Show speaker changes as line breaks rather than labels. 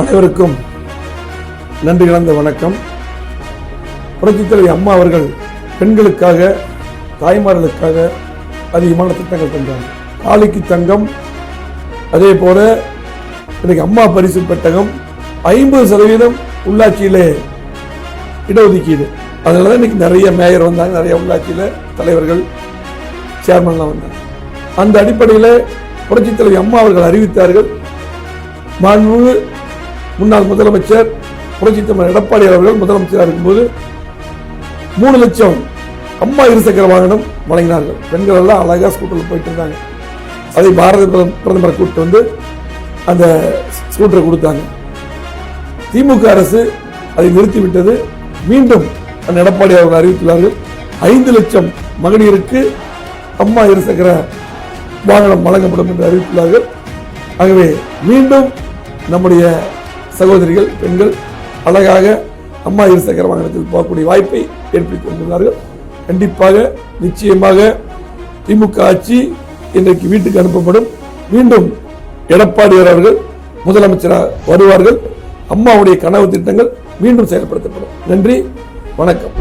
அனைவருக்கும் நன்றி கலந்த வணக்கம். புரட்சித் தலைவி அம்மா அவர்கள் பெண்களுக்காக, தாய்மார்களுக்காக அதிகமான திட்டங்கள் தந்தாங்க. தாலிக்கு தங்கம், அதே போல இன்னைக்கு அம்மா பரிசு பெட்டகம், 50% உள்ளாட்சியிலே இடஒதுக்கீடு. அதனால இன்னைக்கு நிறைய மேயர் வந்தாங்க, நிறைய உள்ளாட்சியில தலைவர்கள், சேர்மன்லாம் வந்தாங்க. அந்த அடிப்படையில் புரட்சித் தலைவி அம்மா அவர்கள் அறிவித்தார்கள். மாண்புமிகு முன்னாள் முதலமைச்சர் புரட்சித் தலைவர் எடப்பாடி அவர்கள் முதலமைச்சராக இருக்கும்போது 3 லட்சம் அம்மா இருசக்கர வாகனம் வழங்கினார்கள். பெண்கள் எல்லாம் அழகா ஸ்கூட்டரில் போயிட்டு இருந்தாங்க. அதை பாரத பிரதமரை கூப்பிட்டு வந்து அந்த ஸ்கூட்டரை கொடுத்தாங்க. திமுக அரசு அதை நிறுத்திவிட்டது. மீண்டும் அந்த எடப்பாடி அவர்கள் அறிவித்துள்ளார்கள், 5 லட்சம் மகளிருக்கு அம்மா இருசக்கர வாகனம் வழங்கப்படும் என்று அறிவித்துள்ளார்கள். ஆகவே மீண்டும் நம்முடைய சகோதரிகள், பெண்கள் அழகாக அம்மா இருசக்கர வாகனத்தில் போகக்கூடிய வாய்ப்பை ஏற்படுத்திக் கொண்டுள்ளார்கள். கண்டிப்பாக, நிச்சயமாக திமுக ஆட்சி இன்றைக்கு வீட்டுக்கு அனுப்பப்படும். மீண்டும் எடப்பாடி அவர்கள் முதலமைச்சராக வருவார்கள். அம்மாவுடைய கனவு திட்டங்கள் மீண்டும் செயல்படுத்தப்படும். நன்றி, வணக்கம்.